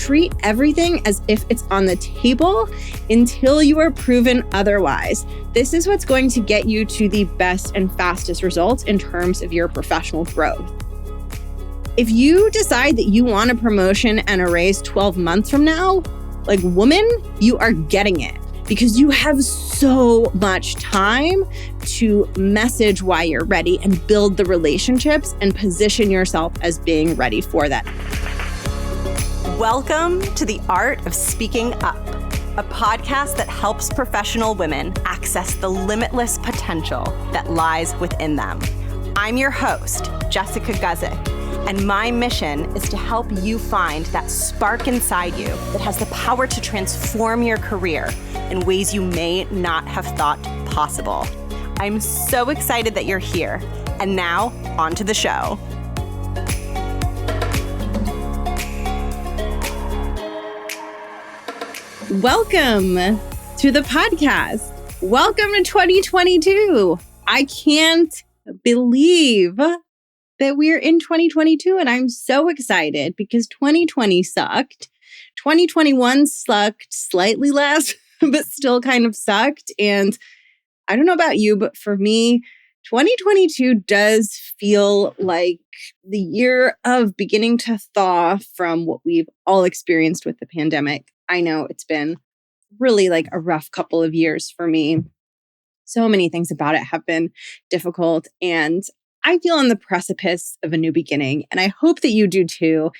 treat everything as if it's on the table until you are proven otherwise. This is what's going to get you to the best and fastest results in terms of your professional growth. If you decide that you want a promotion and a raise 12 months from now, like woman, you are getting it because you have so much time to message why you're ready and build the relationships and position yourself as being ready for that. Welcome to The Art of Speaking Up, a podcast that helps professional women access the limitless potential that lies within them. I'm your host, Jessica Guzik, and my mission is to help you find that spark inside you that has the power to transform your career in ways you may not have thought possible. I'm so excited that you're here. And now, on to the show. Welcome to the podcast. Welcome to 2022. I can't believe that we're in 2022, and I'm so excited because 2020 sucked. 2021 sucked slightly less, but still kind of sucked. And I don't know about you, but for me, 2022 does feel like the year of beginning to thaw from what we've all experienced with the pandemic. I know it's been really like a rough couple of years for me. So many things about it have been difficult, and I feel on the precipice of a new beginning, and I hope that you do too.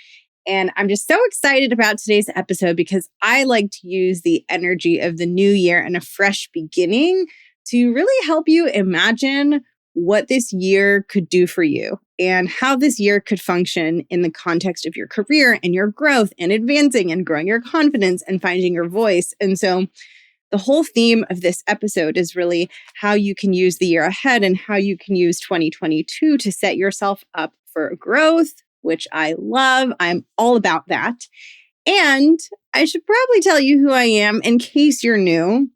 And I'm just so excited about today's episode because I like to use the energy of the new year and a fresh beginning to really help you imagine what this year could do for you and how this year could function in the context of your career and your growth and advancing and growing your confidence and finding your voice. And so the whole theme of this episode is really how you can use the year ahead and how you can use 2022 to set yourself up for growth, which I love. I'm all about that. And I should probably tell you who I am in case you're new.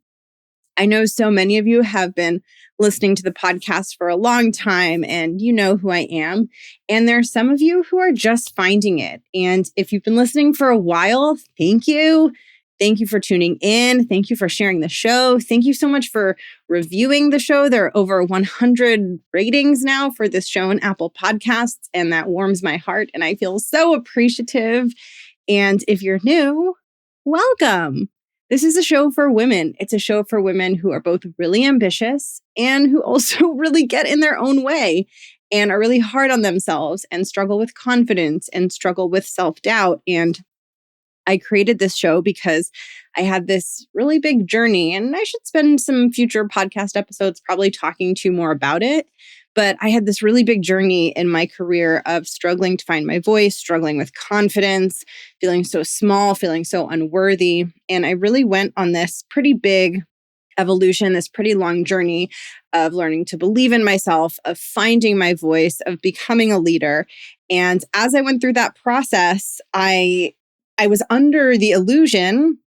I know so many of you have been listening to the podcast for a long time and you know who I am. And there are some of you who are just finding it. And if you've been listening for a while, thank you. Thank you for tuning in. Thank you for sharing the show. Thank you so much for reviewing the show. There are over 100 ratings now for this show in Apple Podcasts, and that warms my heart. And I feel so appreciative. And if you're new, welcome. This is a show for women. It's a show for women who are both really ambitious and who also really get in their own way and are really hard on themselves and struggle with confidence and struggle with self-doubt. And I created this show because I had this really big journey, and I should spend some future podcast episodes probably talking to you more about it. But I had this really big journey in my career of struggling to find my voice, struggling with confidence, feeling so small, feeling so unworthy. And I really went on this pretty big evolution, this pretty long journey of learning to believe in myself, of finding my voice, of becoming a leader. And as I went through that process, I was under the illusion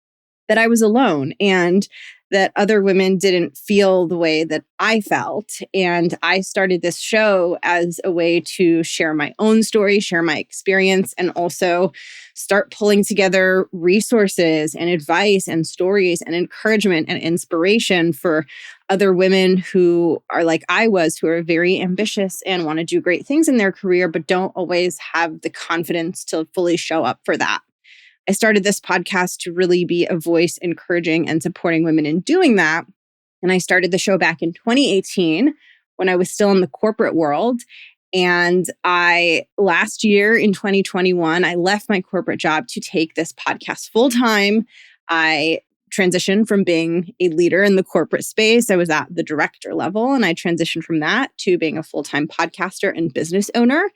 that I was alone and that other women didn't feel the way that I felt. And I started this show as a way to share my own story, share my experience, and also start pulling together resources and advice and stories and encouragement and inspiration for other women who are like I was, who are very ambitious and want to do great things in their career, but don't always have the confidence to fully show up for that. I started this podcast to really be a voice encouraging and supporting women in doing that. And I started the show back in 2018 when I was still in the corporate world. And last year in 2021, I left my corporate job to take this podcast full time. I transitioned from being a leader in the corporate space. I was at the director level, and I transitioned from that to being a full-time podcaster and business owner.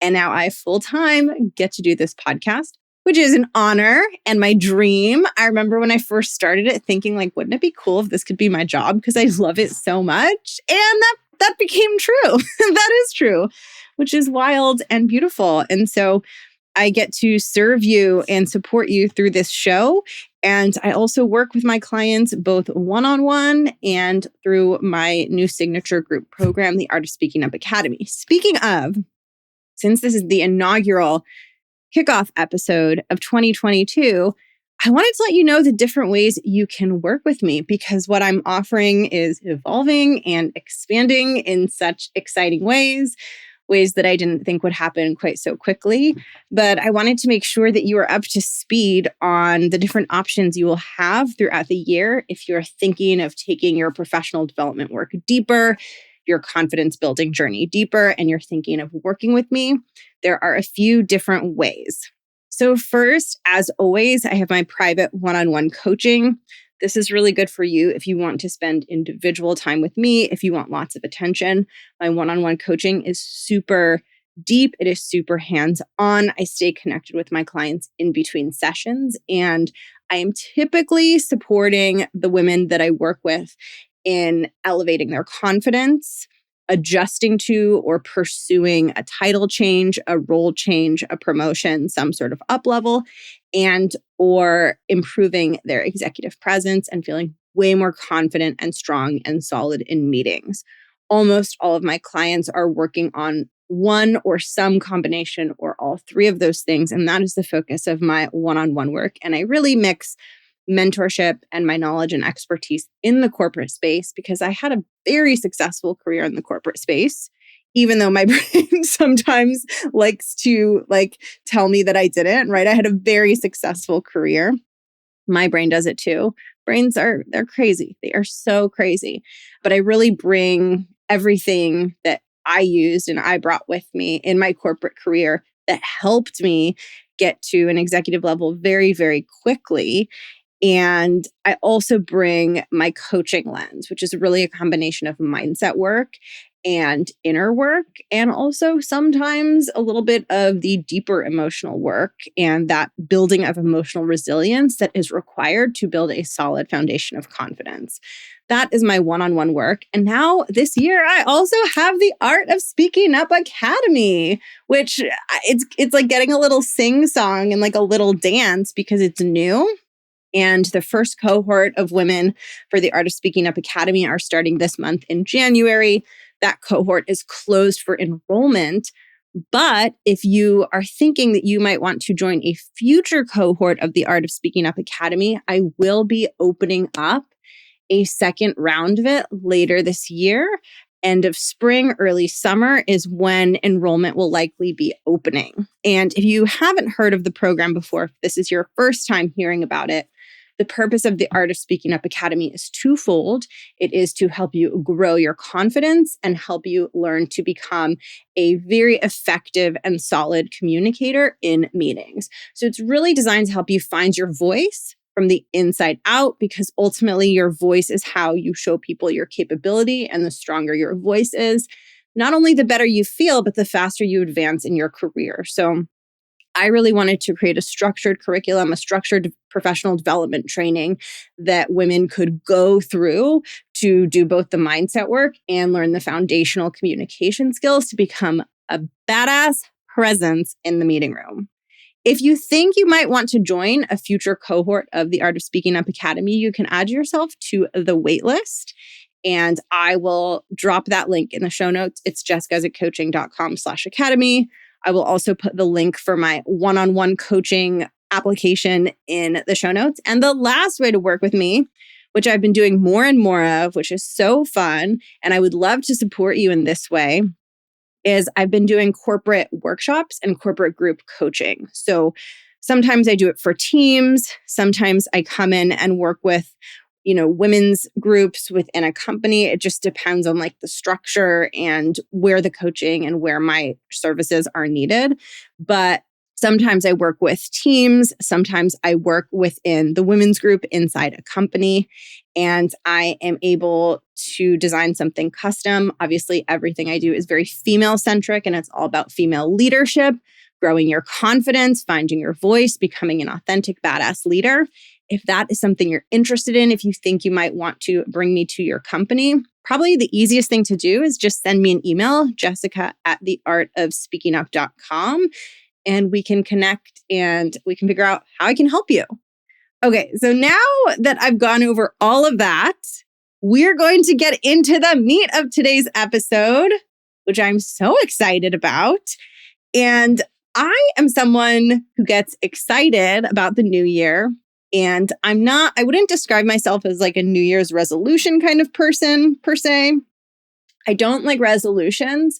And now I full-time get to do this podcast, which is an honor and my dream. I remember when I first started it thinking like, wouldn't it be cool if this could be my job? Because I love it so much. And that became true. That is true, which is wild and beautiful. And so I get to serve you and support you through this show. And I also work with my clients both one-on-one and through my new signature group program, the Art of Speaking Up Academy. Speaking of, since this is the inaugural kickoff episode of 2022, I wanted to let you know the different ways you can work with me because what I'm offering is evolving and expanding in such exciting ways that I didn't think would happen quite so quickly. But I wanted to make sure that you are up to speed on the different options you will have throughout the year if you're thinking of taking your professional development work deeper, your confidence building journey deeper, and you're thinking of working with me. There are a few different ways. So first, as always, I have my private one-on-one coaching. This is really good for you if you want to spend individual time with me, if you want lots of attention. My one-on-one coaching is super deep. It is super hands-on. I stay connected with my clients in between sessions, and I am typically supporting the women that I work with in elevating their confidence, adjusting to or pursuing a title change, a role change, a promotion, some sort of up level, and or improving their executive presence and feeling way more confident and strong and solid in meetings. Almost all of my clients are working on one or some combination or all three of those things. And that is the focus of my one-on-one work. And I really mix mentorship and my knowledge and expertise in the corporate space because I had a very successful career in the corporate space, even though my brain sometimes likes to tell me that I didn't, right? I had a very successful career. My brain does it too. They're crazy. They are so crazy. But I really bring everything that I used and I brought with me in my corporate career that helped me get to an executive level very, very quickly. And I also bring my coaching lens, which is really a combination of mindset work and inner work, and also sometimes a little bit of the deeper emotional work and that building of emotional resilience that is required to build a solid foundation of confidence. That is my one-on-one work. And now this year, I also have the Art of Speaking Up Academy, which it's like getting a little sing-song and like a little dance because it's new. And the first cohort of women for the Art of Speaking Up Academy are starting this month in January. That cohort is closed for enrollment. But if you are thinking that you might want to join a future cohort of the Art of Speaking Up Academy, I will be opening up a second round of it later this year. End of spring, early summer is when enrollment will likely be opening. And if you haven't heard of the program before, if this is your first time hearing about it, the purpose of the Art of Speaking Up Academy is twofold. It is to help you grow your confidence and help you learn to become a very effective and solid communicator in meetings. So it's really designed to help you find your voice from the inside out, because ultimately your voice is how you show people your capability, and the stronger your voice is, not only the better you feel, but the faster you advance in your career. So I really wanted to create a structured curriculum, a structured professional development training that women could go through to do both the mindset work and learn the foundational communication skills to become a badass presence in the meeting room. If you think you might want to join a future cohort of the Art of Speaking Up Academy, you can add yourself to the waitlist. And I will drop that link in the show notes. It's jessguzikcoaching.com/academy. I will also put the link for my one-on-one coaching application in the show notes. And the last way to work with me, which I've been doing more and more of, which is so fun, and I would love to support you in this way, is I've been doing corporate workshops and corporate group coaching. So sometimes I do it for teams. Sometimes I come in and work with women's groups within a company. It just depends on the structure and where the coaching and where my services are needed. But sometimes I work with teams. Sometimes I work within the women's group inside a company, and I am able to design something custom. Obviously, everything I do is very female centric, and it's all about female leadership, growing your confidence, finding your voice, becoming an authentic, badass leader. If that is something you're interested in, if you think you might want to bring me to your company, probably the easiest thing to do is just send me an email, jessica@theartofspeakingup.com, and we can connect and we can figure out how I can help you. Okay, so now that I've gone over all of that, we're going to get into the meat of today's episode, which I'm so excited about. And I am someone who gets excited about the new year. And I wouldn't describe myself as like a New Year's resolution kind of person per se. I don't like resolutions,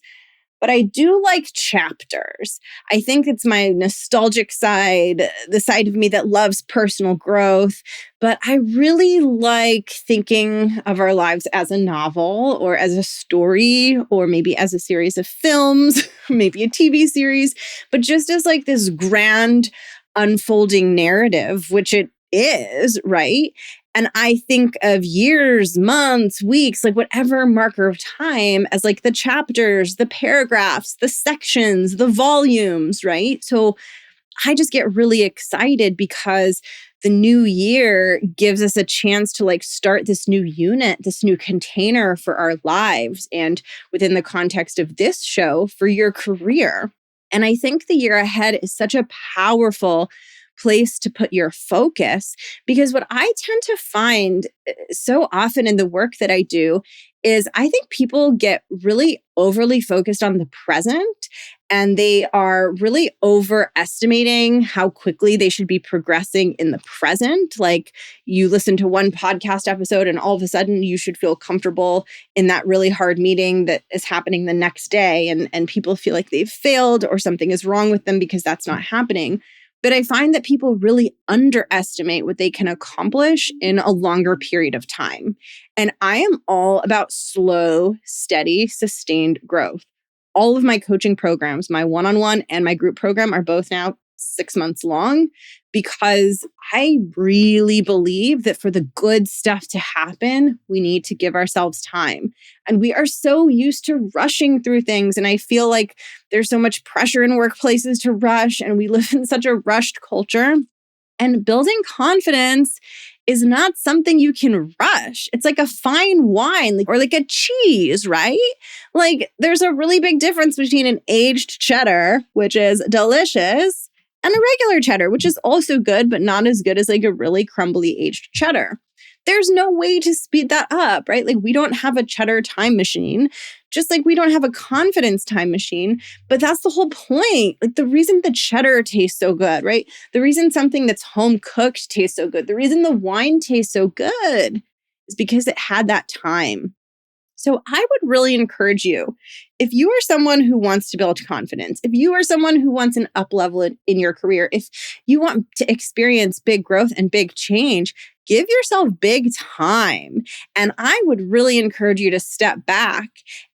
but I do like chapters. I think it's my nostalgic side, the side of me that loves personal growth. But I really like thinking of our lives as a novel or as a story or maybe as a series of films, maybe a TV series, but just as like this grand unfolding narrative, which it is, right? And I think of years, months, weeks, like whatever marker of time as like the chapters, the paragraphs, the sections, the volumes, right? So I just get really excited because the new year gives us a chance to like start this new unit, this new container for our lives. And within the context of this show, for your career. And I think the year ahead is such a powerful place to put your focus, because what I tend to find so often in the work that I do is I think people get really overly focused on the present, and they are really overestimating how quickly they should be progressing in the present. Like you listen to one podcast episode and all of a sudden you should feel comfortable in that really hard meeting that is happening the next day, and people feel like they've failed or something is wrong with them because that's not happening. But I find that people really underestimate what they can accomplish in a longer period of time. And I am all about slow, steady, sustained growth. All of my coaching programs, my one-on-one and my group program, are both now 6 months long, because I really believe that for the good stuff to happen, we need to give ourselves time. And we are so used to rushing through things. And I feel like there's so much pressure in workplaces to rush, and we live in such a rushed culture. And building confidence is not something you can rush. It's like a fine wine or like a cheese, right? Like there's a really big difference between an aged cheddar, which is delicious, and a regular cheddar, which is also good, but not as good as like a really crumbly aged cheddar. There's no way to speed that up, right? Like we don't have a cheddar time machine, just like we don't have a confidence time machine. But that's the whole point. Like the reason the cheddar tastes so good, right? The reason something that's home cooked tastes so good, the reason the wine tastes so good is because it had that time. So I would really encourage you, if you are someone who wants to build confidence, if you are someone who wants an up level in your career, if you want to experience big growth and big change, give yourself big time. And I would really encourage you to step back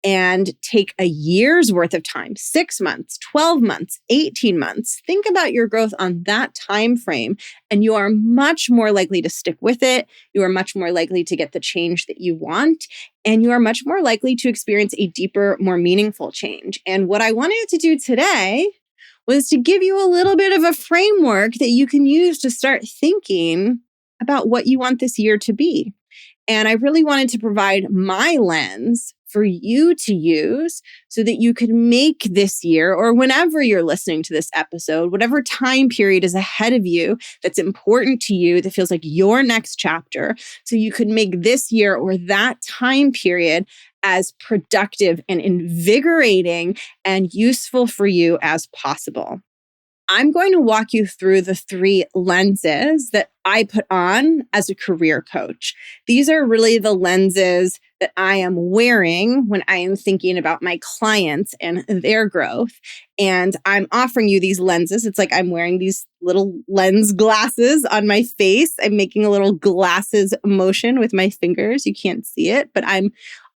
and take a year's worth of time, 6 months, 12 months, 18 months. Think about your growth on that time frame, and you are much more likely to stick with it. You are much more likely to get the change that you want, and you are much more likely to experience a deeper, more meaningful change. And what I wanted to do today was to give you a little bit of a framework that you can use to start thinking about what you want this year to be. And I really wanted to provide my lens for you to use so that you could make this year, or whenever you're listening to this episode, whatever time period is ahead of you that's important to you, that feels like your next chapter, so you could make this year or that time period as productive and invigorating and useful for you as possible. I'm going to walk you through the 3 lenses that I put on as a career coach. These are really the lenses that I am wearing when I am thinking about my clients and their growth. And I'm offering you these lenses. It's like I'm wearing these little lens glasses on my face. I'm making a little glasses motion with my fingers. You can't see it, but I'm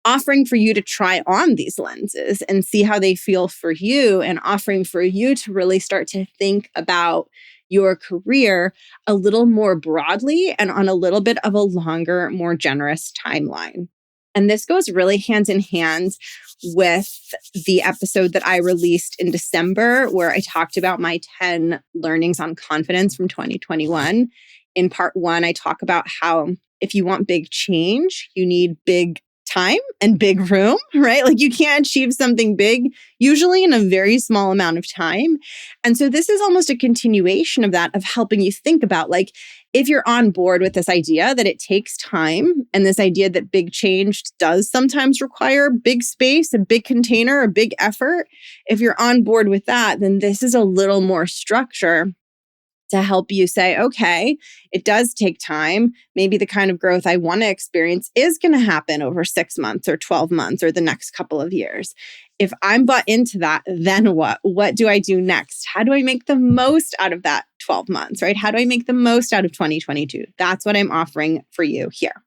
offering for you to try on these lenses and see how they feel for you, and offering for you to really start to think about your career a little more broadly and on a little bit of a longer, more generous timeline. And this goes really hand in hand with the episode that I released in December, where I talked about my 10 learnings on confidence from 2021. In part 1, I talk about how if you want big change, you need big time and big room, right? Like you can't achieve something big usually in a very small amount of time. And so this is almost a continuation of that, of helping you think about like, If you're on board with this idea that it takes time and this idea that big change does sometimes require big space, a big container, a big effort, if you're on board with that, then this is a little more structure to help you say, okay, it does take time. Maybe the kind of growth I want to experience is going to happen over 6 months or 12 months or the next couple of years. If I'm bought into that, then what? What do I do next? How do I make the most out of that 12 months, right? How do I make the most out of 2022? That's what I'm offering for you here.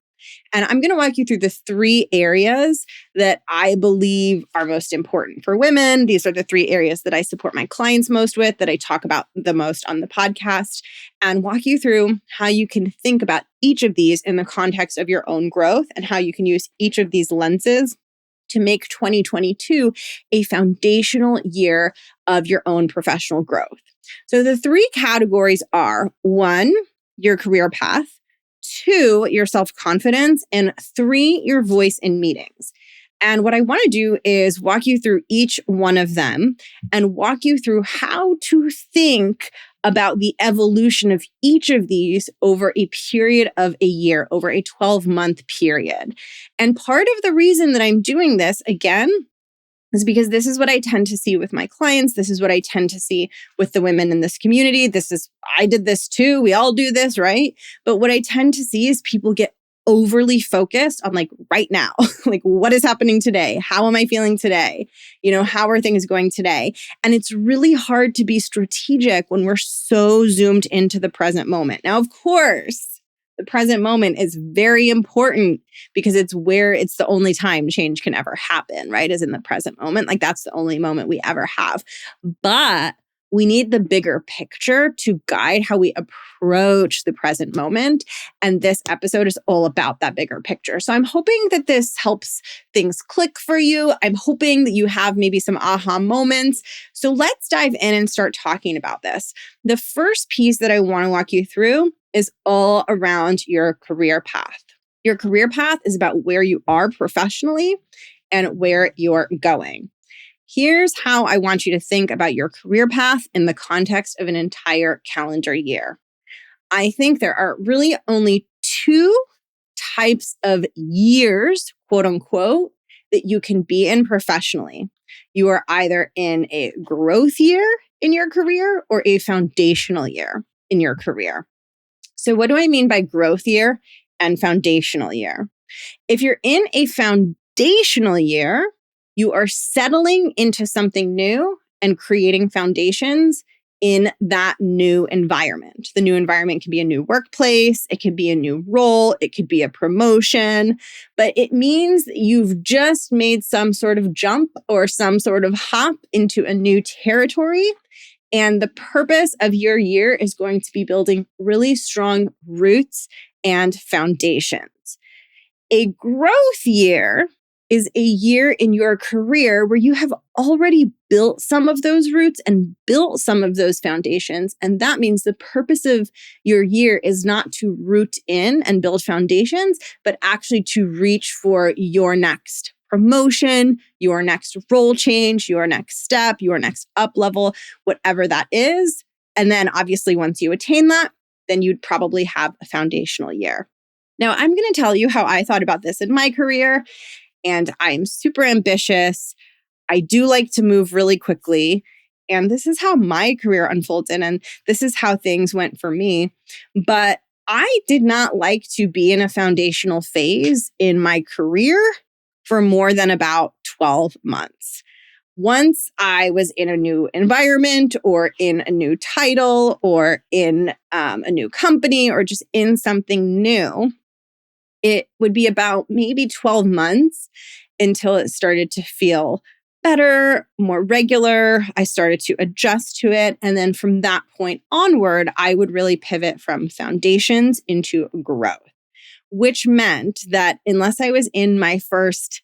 And I'm going to walk you through the 3 areas that I believe are most important for women. These are the 3 areas that I support my clients most with, that I talk about the most on the podcast, and walk you through how you can think about each of these in the context of your own growth and how you can use each of these lenses to make 2022 a foundational year of your own professional growth. So the 3 categories are 1, your career path, 2, your self-confidence, and 3, your voice in meetings. And what I want to do is walk you through each one of them and walk you through how to think about the evolution of each of these over a period of a year, over a 12-month period. And part of the reason that I'm doing this, again, is because this is what I tend to see with my clients. This is what I tend to see with the women in this community. I did this too. We all do this, right? But what I tend to see is people get overly focused on right now, what is happening today? How am I feeling today? How are things going today? And it's really hard to be strategic when we're so zoomed into the present moment. Now, of course, the present moment is very important because it's the only time change can ever happen, right? Is in the present moment. That's the only moment we ever have. But we need the bigger picture to guide how we approach the present moment. And this episode is all about that bigger picture. So I'm hoping that this helps things click for you. I'm hoping that you have maybe some aha moments. So let's dive in and start talking about this. The first piece that I want to walk you through is all around your career path. Your career path is about where you are professionally and where you're going. Here's how I want you to think about your career path in the context of an entire calendar year. I think there are really only 2 types of years, quote unquote, that you can be in professionally. You are either in a growth year in your career or a foundational year in your career. So what do I mean by growth year and foundational year? If you're in a foundational year, you are settling into something new and creating foundations in that new environment. The new environment can be a new workplace, it could be a new role, it could be a promotion, but it means that you've just made some sort of jump or some sort of hop into a new territory. And the purpose of your year is going to be building really strong roots and foundations. A growth year is a year in your career where you have already built some of those roots and built some of those foundations. And that means the purpose of your year is not to root in and build foundations, but actually to reach for your next promotion, your next role change, your next step, your next up level, whatever that is. And then obviously once you attain that, then you'd probably have a foundational year. Now, I'm going to tell you how I thought about this in my career. And I'm super ambitious. I do like to move really quickly. And this is how my career unfolded. And this is how things went for me. But I did not like to be in a foundational phase in my career for more than about 12 months. Once I was in a new environment or in a new title or in a new company or just in something new, it would be about maybe 12 months until it started to feel better, more regular. I started to adjust to it. And then from that point onward, I would really pivot from foundations into growth, which meant that unless I was in my first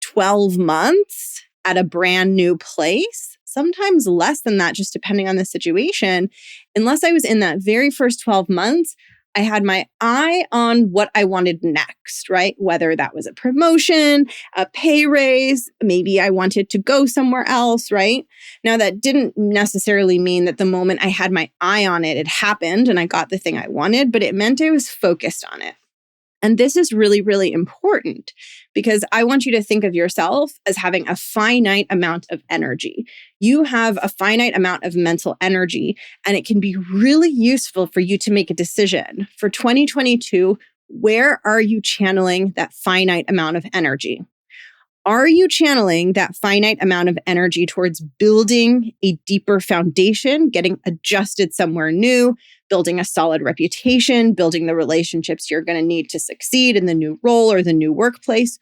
12 months at a brand new place, sometimes less than that, just depending on the situation, unless I was in that very first 12 months, I had my eye on what I wanted next, right? Whether that was a promotion, a pay raise, maybe I wanted to go somewhere else, right? Now, that didn't necessarily mean that the moment I had my eye on it, it happened and I got the thing I wanted, but it meant I was focused on it. And this is really, really important because I want you to think of yourself as having a finite amount of energy. You have a finite amount of mental energy, and it can be really useful for you to make a decision. For 2022, where are you channeling that finite amount of energy? Are you channeling that finite amount of energy towards building a deeper foundation, getting adjusted somewhere new, building a solid reputation, building the relationships you're going to need to succeed in the new role or the new workplace?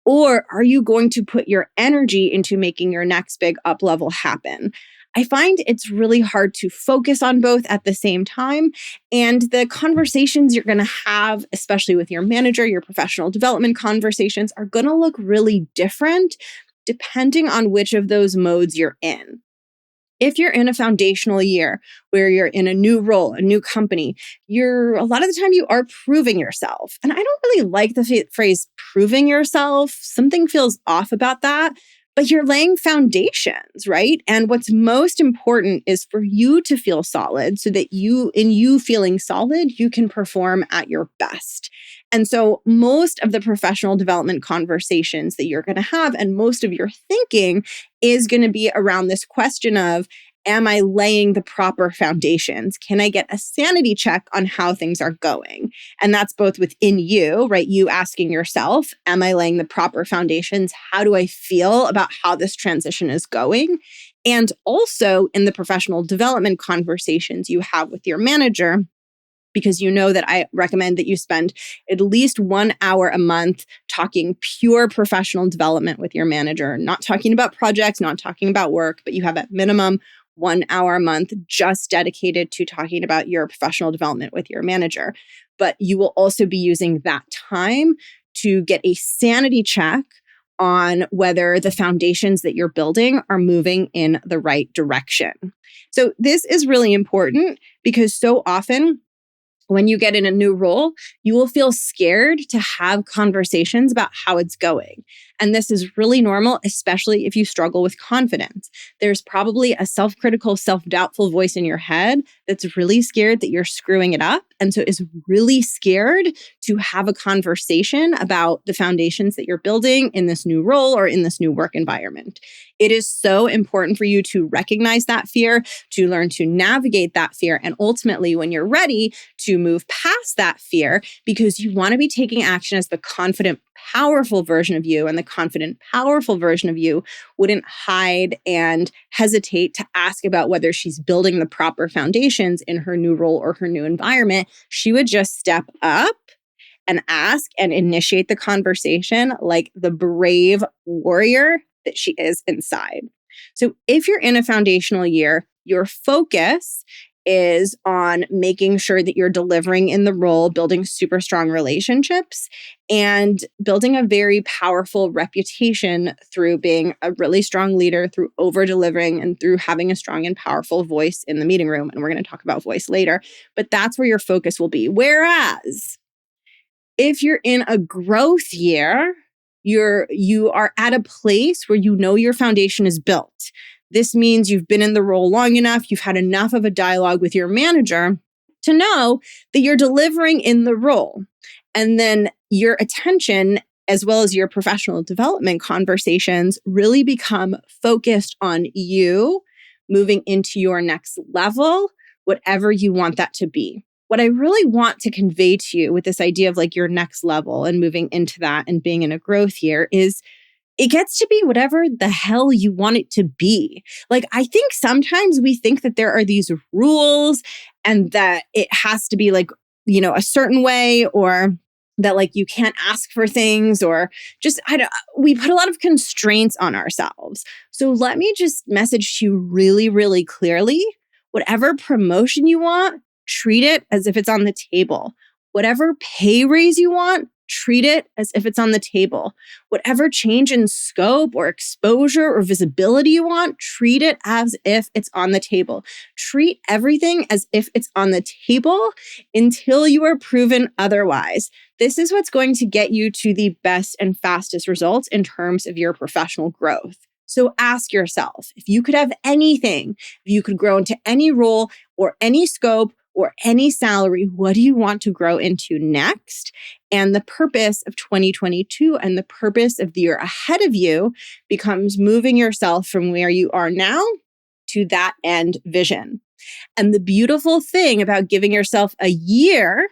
Or are you going to put your energy into making your next big up level happen? I find it's really hard to focus on both at the same time. And the conversations you're going to have, especially with your manager, your professional development conversations, are going to look really different depending on which of those modes you're in. If you're in a foundational year where you're in a new role, a new company, a lot of the time you are proving yourself. And I don't really like the phrase proving yourself. Something feels off about that, but you're laying foundations, right? And what's most important is for you to feel solid so that in you feeling solid, you can perform at your best. And so most of the professional development conversations that you're going to have and most of your thinking is going to be around this question of, am I laying the proper foundations? Can I get a sanity check on how things are going? And that's both within you, right? You asking yourself, am I laying the proper foundations? How do I feel about how this transition is going? And also in the professional development conversations you have with your manager, because you know that I recommend that you spend at least 1 hour a month talking pure professional development with your manager, not talking about projects, not talking about work, but you have at minimum 1 hour a month just dedicated to talking about your professional development with your manager. But you will also be using that time to get a sanity check on whether the foundations that you're building are moving in the right direction. So this is really important because so often when you get in a new role, you will feel scared to have conversations about how it's going. And this is really normal, especially if you struggle with confidence. There's probably a self-critical, self-doubtful voice in your head that's really scared that you're screwing it up. And so is really scared to have a conversation about the foundations that you're building in this new role or in this new work environment. It is so important for you to recognize that fear, to learn to navigate that fear, and ultimately, when you're ready, to move past that fear because you want to be taking action as the confident, powerful version of you. And the confident, powerful version of you wouldn't hide and hesitate to ask about whether she's building the proper foundations in her new role or her new environment. She would just step up and ask and initiate the conversation like the brave warrior that she is inside. So if you're in a foundational year, your focus is on making sure that you're delivering in the role, building super strong relationships, and building a very powerful reputation through being a really strong leader, through over-delivering, and through having a strong and powerful voice in the meeting room. And we're going to talk about voice later, but that's where your focus will be. Whereas if you're in a growth year, you are at a place where you know your foundation is built. This means you've been in the role long enough, you've had enough of a dialogue with your manager to know that you're delivering in the role. And then your attention, as well as your professional development conversations, really become focused on you moving into your next level, whatever you want that to be. What I really want to convey to you with this idea of like your next level and moving into that and being in a growth year is it gets to be whatever the hell you want it to be. Like, I think sometimes we think that there are these rules and that it has to be like, a certain way, or that like you can't ask for things, or just, we put a lot of constraints on ourselves. So let me just message you really, really clearly, whatever promotion you want, treat it as if it's on the table. Whatever pay raise you want, treat it as if it's on the table. Whatever change in scope or exposure or visibility you want, treat it as if it's on the table. Treat everything as if it's on the table until you are proven otherwise. This is what's going to get you to the best and fastest results in terms of your professional growth. So ask yourself, if you could have anything, if you could grow into any role or any scope or any salary, what do you want to grow into next? And the purpose of 2022 and the purpose of the year ahead of you becomes moving yourself from where you are now to that end vision. And the beautiful thing about giving yourself a year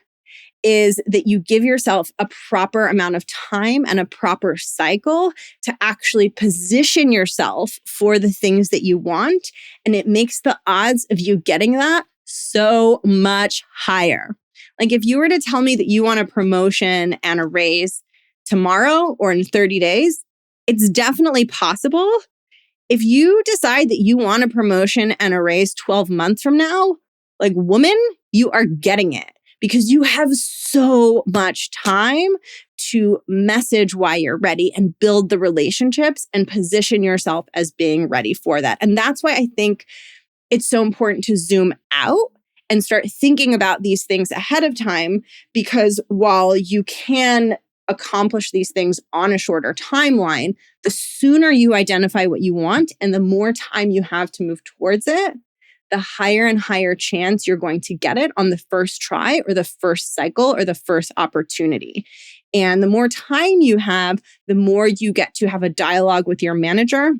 is that you give yourself a proper amount of time and a proper cycle to actually position yourself for the things that you want. And it makes the odds of you getting that so much higher. Like if you were to tell me that you want a promotion and a raise tomorrow or in 30 days, it's definitely possible. If you decide that you want a promotion and a raise 12 months from now, like woman, you are getting it. Because you have so much time to message why you're ready and build the relationships and position yourself as being ready for that. And that's why I think it's so important to zoom out and start thinking about these things ahead of time, because while you can accomplish these things on a shorter timeline, the sooner you identify what you want and the more time you have to move towards it, the higher and higher chance you're going to get it on the first try or the first cycle or the first opportunity. And the more time you have, the more you get to have a dialogue with your manager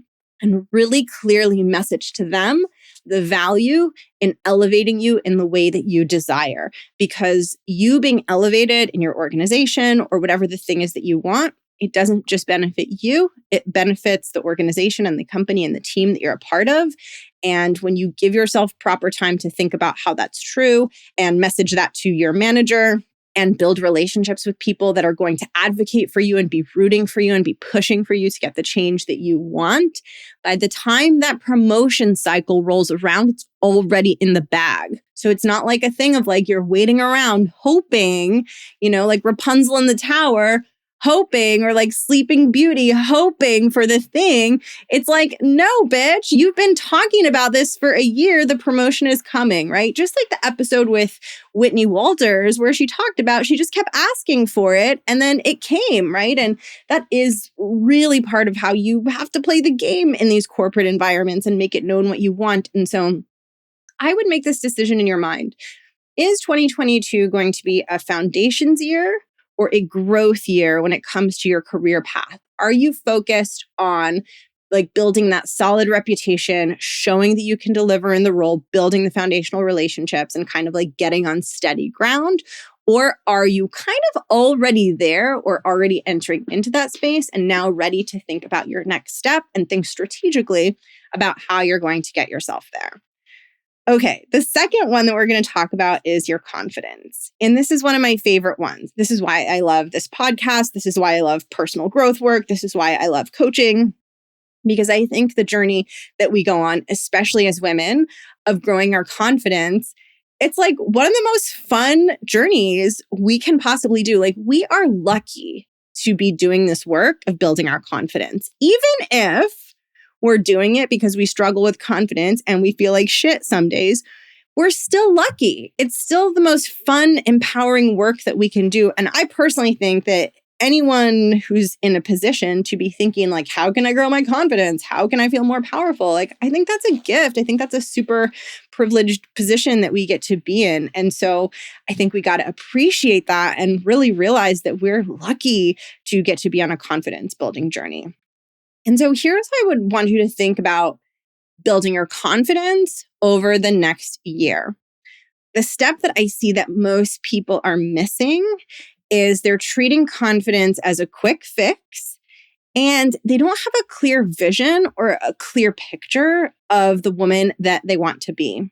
and really clearly message to them the value in elevating you in the way that you desire. Because you being elevated in your organization or whatever the thing is that you want, it doesn't just benefit you, it benefits the organization and the company and the team that you're a part of. And when you give yourself proper time to think about how that's true and message that to your manager and build relationships with people that are going to advocate for you and be rooting for you and be pushing for you to get the change that you want, by the time that promotion cycle rolls around, it's already in the bag. So it's not like a thing of like you're waiting around hoping, like Rapunzel in the tower, hoping, or like Sleeping Beauty, hoping for the thing. It's like, no, bitch, you've been talking about this for a year. The promotion is coming, right? Just like the episode with Whitney Walters, where she talked about, she just kept asking for it and then it came, right? And that is really part of how you have to play the game in these corporate environments and make it known what you want. And so I would make this decision in your mind. Is 2022 going to be a foundations year or a growth year when it comes to your career path? Are you focused on like building that solid reputation, showing that you can deliver in the role, building the foundational relationships and kind of like getting on steady ground? Or are you kind of already there or already entering into that space and now ready to think about your next step and think strategically about how you're going to get yourself there? Okay, the second one that we're going to talk about is your confidence. And this is one of my favorite ones. This is why I love this podcast. This is why I love personal growth work. This is why I love coaching, because I think the journey that we go on, especially as women, of growing our confidence, it's like one of the most fun journeys we can possibly do. Like we are lucky to be doing this work of building our confidence, even if we're doing it because we struggle with confidence and we feel like shit some days, we're still lucky. It's still the most fun, empowering work that we can do. And I personally think that anyone who's in a position to be thinking like, how can I grow my confidence? How can I feel more powerful? Like, I think that's a gift. I think that's a super privileged position that we get to be in. And so I think we got to appreciate that and really realize that we're lucky to get to be on a confidence building journey. And so here's how I would want you to think about building your confidence over the next year. The step that I see that most people are missing is they're treating confidence as a quick fix, and they don't have a clear vision or a clear picture of the woman that they want to be.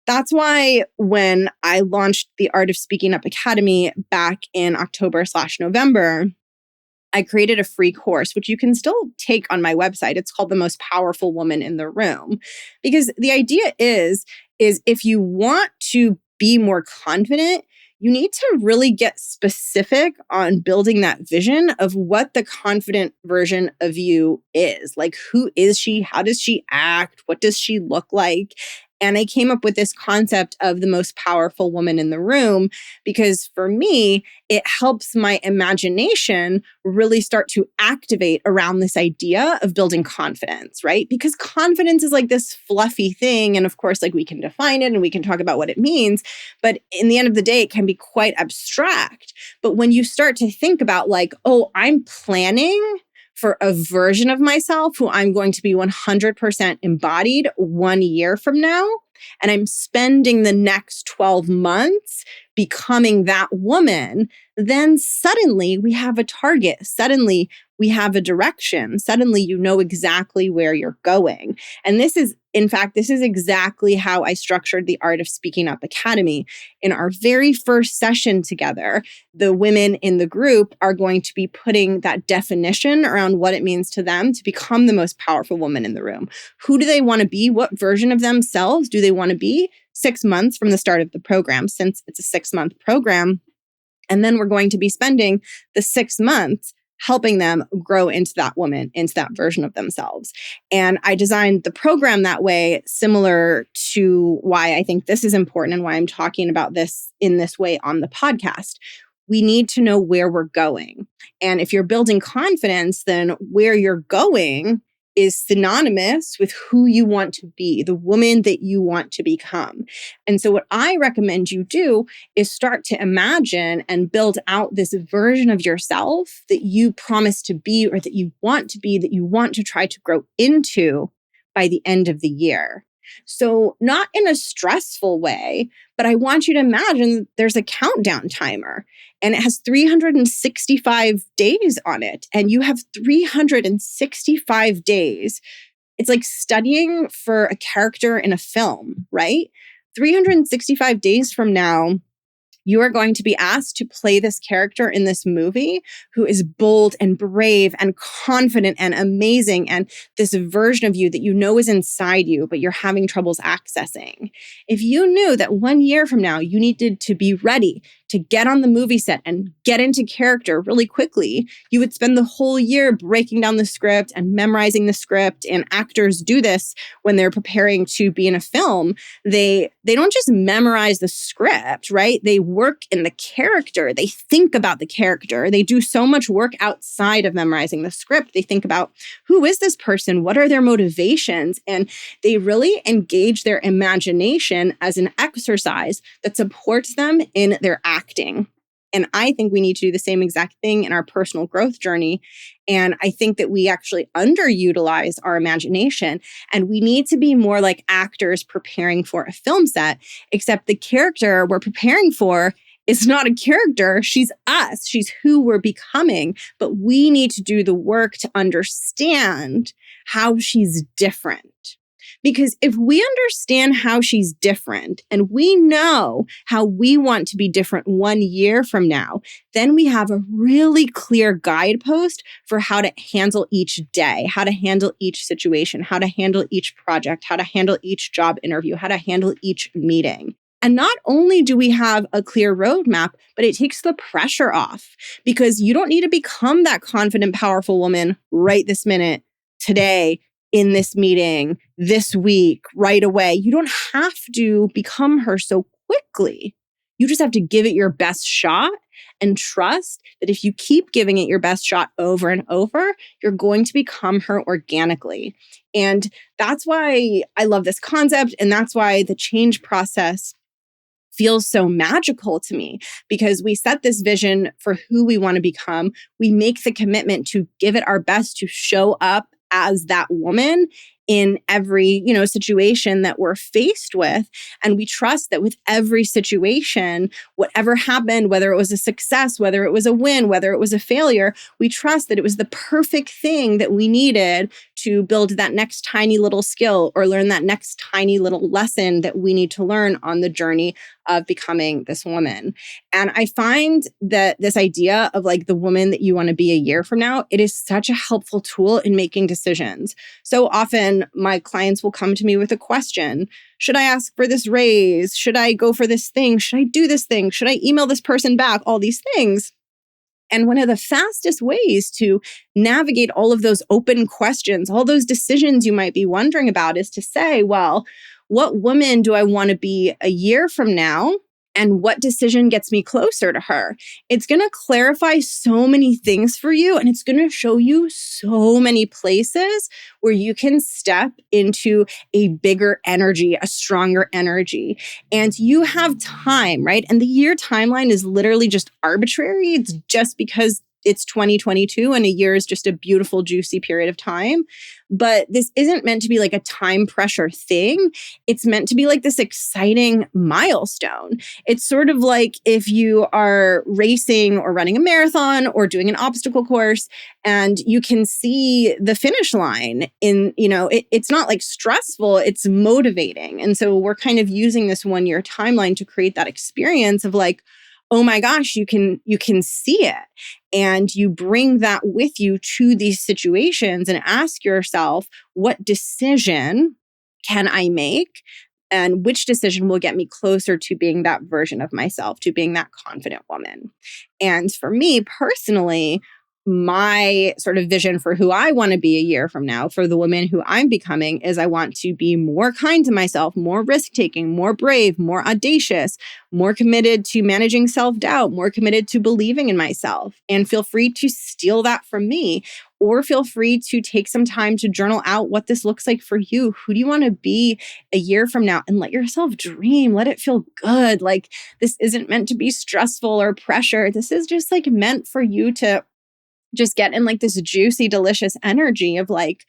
That's why when I launched the Art of Speaking Up Academy back in October/November, I created a free course, which you can still take on my website. It's called The Most Powerful Woman in the Room. Because the idea is if you want to be more confident, you need to really get specific on building that vision of what the confident version of you is. Like, who is she? How does she act? What does she look like? And I came up with this concept of the most powerful woman in the room because for me, it helps my imagination really start to activate around this idea of building confidence, right? Because confidence is like this fluffy thing. And of course, like we can define it and we can talk about what it means. But in the end of the day, it can be quite abstract. But when you start to think about like, oh, I'm planning for a version of myself who I'm going to be 100% embodied 1 year from now. And I'm spending the next 12 months becoming that woman, then suddenly we have a target. Suddenly we have a direction. Suddenly you know exactly where you're going. And this is exactly how I structured the Art of Speaking Up Academy. In our very first session together, the women in the group are going to be putting that definition around what it means to them to become the most powerful woman in the room. Who do they want to be? What version of themselves do they want to be 6 months from the start of the program, since it's a 6-month program? And then we're going to be spending the 6 months helping them grow into that woman, into that version of themselves. And I designed the program that way, similar to why I think this is important and why I'm talking about this in this way on the podcast. We need to know where we're going. And if you're building confidence, then where you're going is synonymous with who you want to be, the woman that you want to become. And so what I recommend you do is start to imagine and build out this version of yourself that you promise to be or that you want to be, that you want to try to grow into by the end of the year. So not in a stressful way, but I want you to imagine there's a countdown timer and it has 365 days on it. And you have 365 days. It's like studying for a character in a film, right? 365 days from now, you are going to be asked to play this character in this movie who is bold and brave and confident and amazing, and this version of you that you know is inside you, but you're having troubles accessing. If you knew that 1 year from now, you needed to be ready to get on the movie set and get into character really quickly, you would spend the whole year breaking down the script and memorizing the script. And actors do this when they're preparing to be in a film. They don't just memorize the script, right? They work in the character. They think about the character. They do so much work outside of memorizing the script. They think about, who is this person? What are their motivations? And they really engage their imagination as an exercise that supports them in their acting. And I think we need to do the same exact thing in our personal growth journey. And I think that we actually underutilize our imagination, and we need to be more like actors preparing for a film set, except the character we're preparing for is not a character. She's us. She's who we're becoming. But we need to do the work to understand how she's different. Because if we understand how she's different and we know how we want to be different 1 year from now, then we have a really clear guidepost for how to handle each day, how to handle each situation, how to handle each project, how to handle each job interview, how to handle each meeting. And not only do we have a clear roadmap, but it takes the pressure off, because you don't need to become that confident, powerful woman right this minute, today, in this meeting, this week, right away. You don't have to become her so quickly. You just have to give it your best shot and trust that if you keep giving it your best shot over and over, you're going to become her organically. And that's why I love this concept. And that's why the change process feels so magical to me, because we set this vision for who we want to become. We make the commitment to give it our best to show up as that woman in every, situation that we're faced with. And we trust that with every situation, whatever happened, whether it was a success, whether it was a win, whether it was a failure, we trust that it was the perfect thing that we needed to build that next tiny little skill or learn that next tiny little lesson that we need to learn on the journey of becoming this woman. And I find that this idea of like the woman that you want to be a year from now, it is such a helpful tool in making decisions. So often my clients will come to me with a question. Should I ask for this raise? Should I go for this thing? Should I do this thing? Should I email this person back? All these things. And one of the fastest ways to navigate all of those open questions, all those decisions you might be wondering about is to say, well, what woman do I want to be a year from now? And what decision gets me closer to her? It's going to clarify so many things for you. And it's going to show you so many places where you can step into a bigger energy, a stronger energy. And you have time, right? And the year timeline is literally just arbitrary. It's just because it's 2022 and a year is just a beautiful, juicy period of time. But this isn't meant to be like a time pressure thing. It's meant to be like this exciting milestone. It's sort of like if you are racing or running a marathon or doing an obstacle course and you can see the finish line it's not like stressful, it's motivating. And so we're kind of using this 1 year timeline to create that experience of like, oh my gosh, you can see it. And you bring that with you to these situations and ask yourself, what decision can I make? And which decision will get me closer to being that version of myself, to being that confident woman? And for me personally, my sort of vision for who I want to be a year from now, for the woman who I'm becoming, is I want to be more kind to myself, more risk-taking, more brave, more audacious, more committed to managing self-doubt, more committed to believing in myself. And feel free to steal that from me, or feel free to take some time to journal out what this looks like for you. Who do you want to be a year from now? And let yourself dream. Let it feel good. Like this isn't meant to be stressful or pressure. This is just like meant for you to just get in like this juicy, delicious energy of like,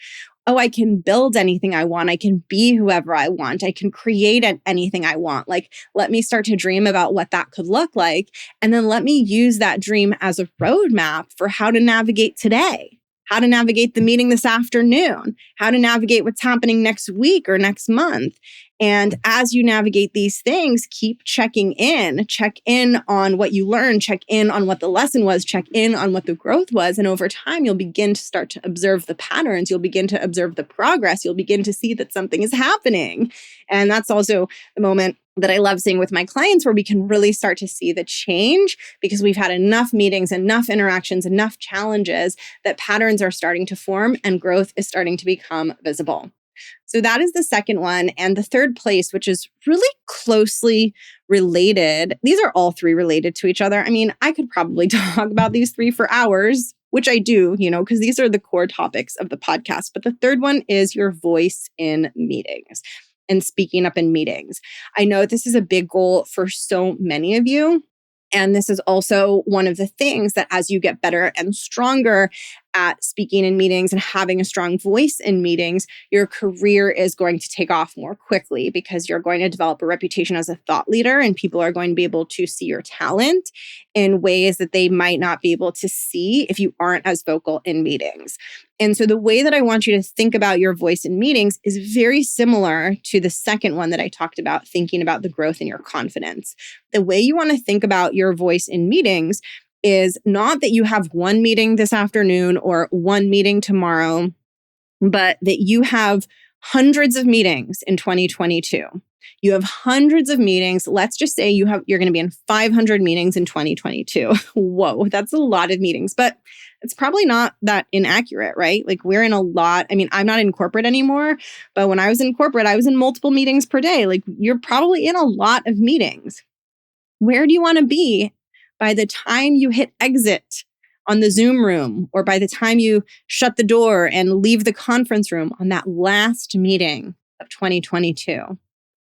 oh, I can build anything I want. I can be whoever I want. I can create anything I want. Like, let me start to dream about what that could look like. And then let me use that dream as a roadmap for how to navigate today, how to navigate the meeting this afternoon, how to navigate what's happening next week or next month. And as you navigate these things, keep checking in. Check in on what you learned, check in on what the lesson was, check in on what the growth was. And over time, you'll begin to start to observe the patterns. You'll begin to observe the progress. You'll begin to see that something is happening. And that's also the moment that I love seeing with my clients where we can really start to see the change because we've had enough meetings, enough interactions, enough challenges that patterns are starting to form and growth is starting to become visible. So that is the second one. And the third place, which is really closely related, these are all three related to each other. I mean, I could probably talk about these three for hours, which I do, because these are the core topics of the podcast. But the third one is your voice in meetings and speaking up in meetings. I know this is a big goal for so many of you. And this is also one of the things that as you get better and stronger at speaking in meetings and having a strong voice in meetings, your career is going to take off more quickly because you're going to develop a reputation as a thought leader and people are going to be able to see your talent in ways that they might not be able to see if you aren't as vocal in meetings. And so the way that I want you to think about your voice in meetings is very similar to the second one that I talked about, thinking about the growth in your confidence. The way you want to think about your voice in meetings is not that you have one meeting this afternoon or one meeting tomorrow, but that you have hundreds of meetings in 2022. You have hundreds of meetings. Let's just say you're going to be in 500 meetings in 2022. Whoa, that's a lot of meetings, but it's probably not that inaccurate, right? Like we're in a lot. I mean, I'm not in corporate anymore, but when I was in corporate, I was in multiple meetings per day. Like you're probably in a lot of meetings. Where do you want to be by the time you hit exit on the Zoom room, or by the time you shut the door and leave the conference room on that last meeting of 2022?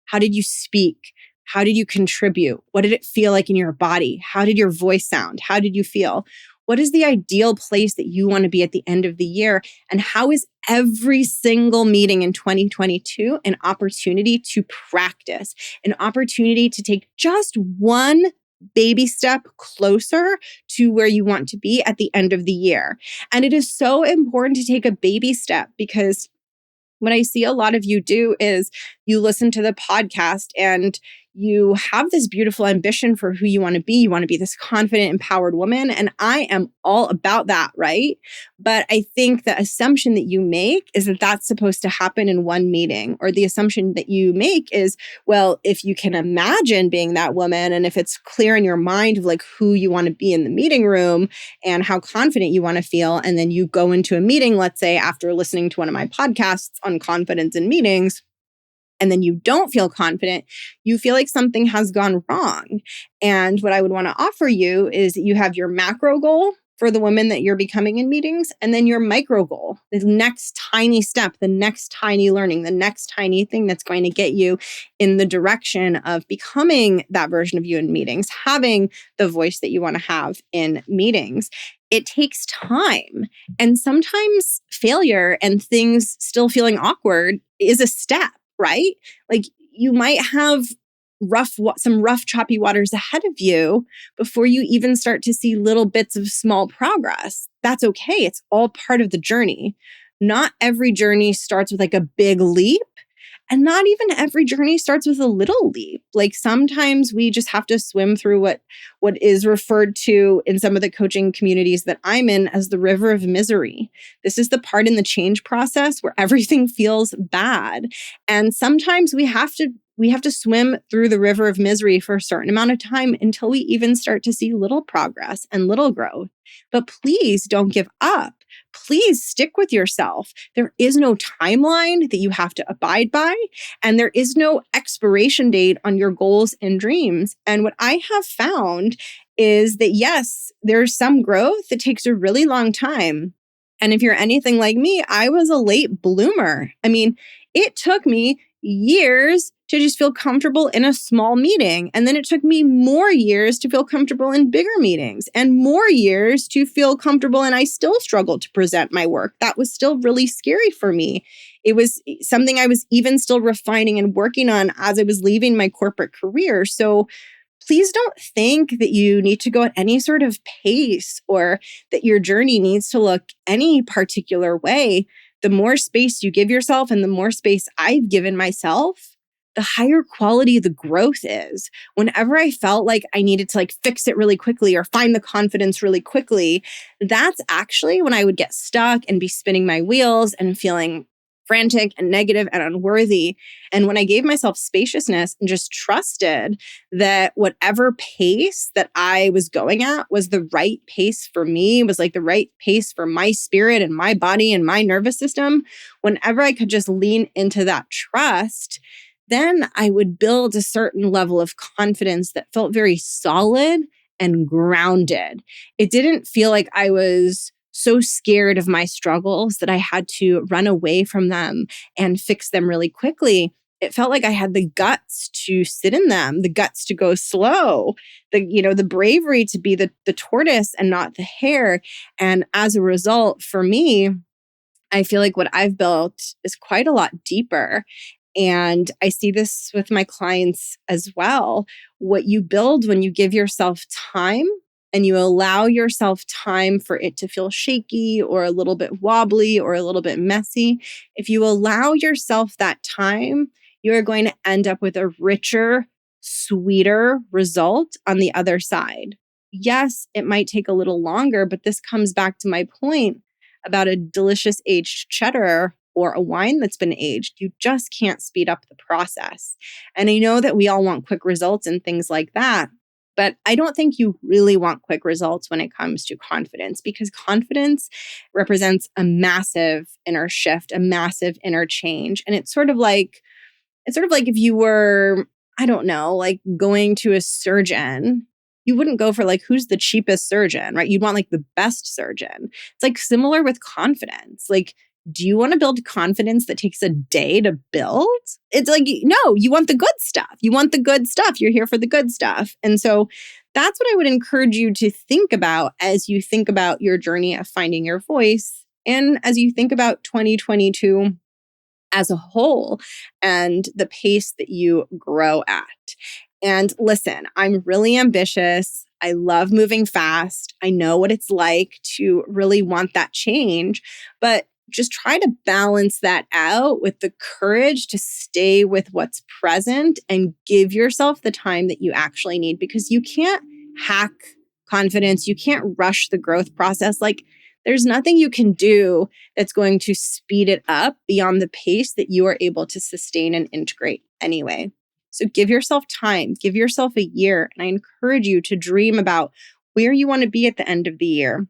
How did you speak? How did you contribute? What did it feel like in your body? How did your voice sound? How did you feel? What is the ideal place that you want to be at the end of the year? And how is every single meeting in 2022 an opportunity to practice, an opportunity to take just one baby step closer to where you want to be at the end of the year. And it is so important to take a baby step, because what I see a lot of you do is you listen to the podcast and you have this beautiful ambition for who you want to be. You want to be this confident, empowered woman. And I am all about that, right? But I think the assumption that you make is that that's supposed to happen in one meeting. Or the assumption that you make is, well, if you can imagine being that woman, and if it's clear in your mind of like who you want to be in the meeting room and how confident you want to feel, and then you go into a meeting, let's say after listening to one of my podcasts on confidence in meetings, and then you don't feel confident, you feel like something has gone wrong. And what I would want to offer you is you have your macro goal for the women that you're becoming in meetings, and then your micro goal, the next tiny step, the next tiny learning, the next tiny thing that's going to get you in the direction of becoming that version of you in meetings, having the voice that you want to have in meetings. It takes time. And sometimes failure and things still feeling awkward is a step, right? Like you might have some rough, choppy waters ahead of you before you even start to see little bits of small progress. That's okay. It's all part of the journey. Not every journey starts with like a big leap. And not even every journey starts with a little leap. Like sometimes we just have to swim through what is referred to in some of the coaching communities that I'm in as the river of misery. This is the part in the change process where everything feels bad. And sometimes we have to swim through the river of misery for a certain amount of time until we even start to see little progress and little growth. But please don't give up. Please stick with yourself. There is no timeline that you have to abide by, and there is no expiration date on your goals and dreams. And what I have found is that, yes, there's some growth that takes a really long time. And if you're anything like me, I was a late bloomer. I mean, it took me years to just feel comfortable in a small meeting. And then it took me more years to feel comfortable in bigger meetings, and more years to feel comfortable. And I still struggled to present my work. That was still really scary for me. It was something I was even still refining and working on as I was leaving my corporate career. So please don't think that you need to go at any sort of pace or that your journey needs to look any particular way. The more space you give yourself and the more space I've given myself, the higher quality the growth is. Whenever I felt like I needed to like fix it really quickly or find the confidence really quickly, that's actually when I would get stuck and be spinning my wheels and feeling frantic and negative and unworthy. And when I gave myself spaciousness and just trusted that whatever pace that I was going at was the right pace for me, was like the right pace for my spirit and my body and my nervous system, whenever I could just lean into that trust, then I would build a certain level of confidence that felt very solid and grounded. It didn't feel like I was so scared of my struggles that I had to run away from them and fix them really quickly. It felt like I had the guts to sit in them, the guts to go slow, the bravery to be the tortoise and not the hare. And as a result, for me, I feel like what I've built is quite a lot deeper. And I see this with my clients as well. What you build when you give yourself time and you allow yourself time for it to feel shaky or a little bit wobbly or a little bit messy, if you allow yourself that time, you are going to end up with a richer, sweeter result on the other side. Yes, it might take a little longer, but this comes back to my point about a delicious aged cheddar or a wine that's been aged. You just can't speed up the process. And I know that we all want quick results and things like that. But I don't think you really want quick results when it comes to confidence, because confidence represents a massive inner shift, a massive inner change. And it's sort of like if you were, I don't know, like going to a surgeon, you wouldn't go for like, who's the cheapest surgeon, right? You'd want like the best surgeon. It's like similar with confidence. Like, do you want to build confidence that takes a day to build? It's like, no, you want the good stuff. You want the good stuff. You're here for the good stuff. And so that's what I would encourage you to think about as you think about your journey of finding your voice. And as you think about 2022 as a whole and the pace that you grow at. And listen, I'm really ambitious. I love moving fast. I know what it's like to really want that change, but just try to balance that out with the courage to stay with what's present and give yourself the time that you actually need, because you can't hack confidence. You can't rush the growth process. Like, there's nothing you can do that's going to speed it up beyond the pace that you are able to sustain and integrate anyway. So give yourself time, give yourself a year. And I encourage you to dream about where you want to be at the end of the year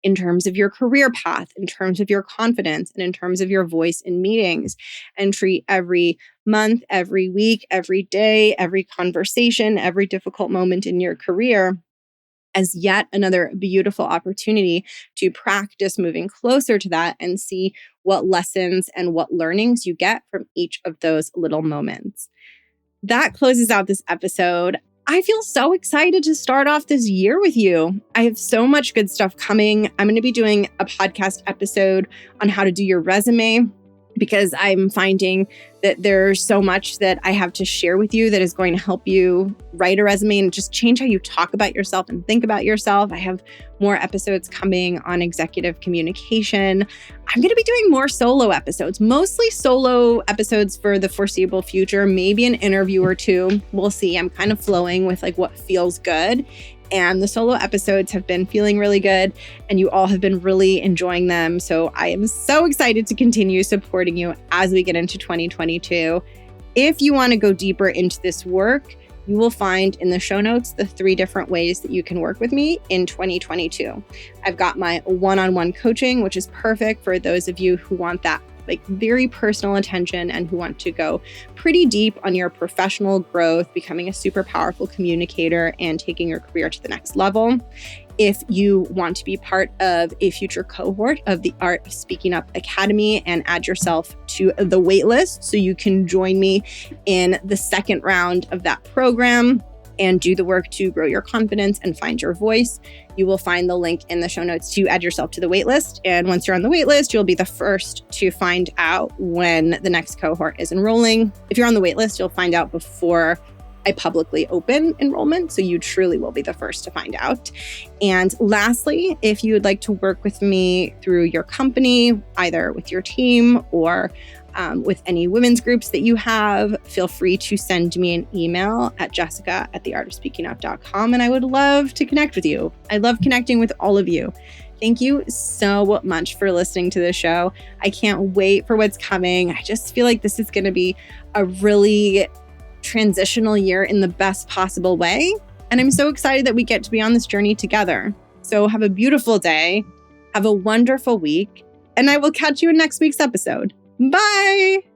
in terms of your career path, in terms of your confidence, and in terms of your voice in meetings. And treat every month, every week, every day, every conversation, every difficult moment in your career as yet another beautiful opportunity to practice moving closer to that and see what lessons and what learnings you get from each of those little moments. That closes out this episode. I feel so excited to start off this year with you. I have so much good stuff coming. I'm going to be doing a podcast episode on how to do your resume, because I'm finding that there's so much that I have to share with you that is going to help you write a resume and just change how you talk about yourself and think about yourself. I have more episodes coming on executive communication. I'm going to be doing more solo episodes, mostly solo episodes for the foreseeable future, maybe an interview or two. We'll see. I'm kind of flowing with like what feels good. And the solo episodes have been feeling really good, and you all have been really enjoying them. So I am so excited to continue supporting you as we get into 2022. If you want to go deeper into this work, you will find in the show notes the 3 different ways that you can work with me in 2022. I've got my one-on-one coaching, which is perfect for those of you who want that like very personal attention and who want to go pretty deep on your professional growth, becoming a super powerful communicator and taking your career to the next level. If you want to be part of a future cohort of the Art of Speaking Up Academy and add yourself to the waitlist so you can join me in the second round of that program and do the work to grow your confidence and find your voice, you will find the link in the show notes to add yourself to the waitlist. And once you're on the waitlist, you'll be the first to find out when the next cohort is enrolling. If you're on the waitlist, you'll find out before I publicly open enrollment. So you truly will be the first to find out. And lastly, if you would like to work with me through your company, either with your team or with any women's groups that you have, feel free to send me an email at jessica@theartofspeakingup.com. And I would love to connect with you. I love connecting with all of you. Thank you so much for listening to the show. I can't wait for what's coming. I just feel like this is going to be a really transitional year in the best possible way. And I'm so excited that we get to be on this journey together. So have a beautiful day. Have a wonderful week. And I will catch you in next week's episode. Bye.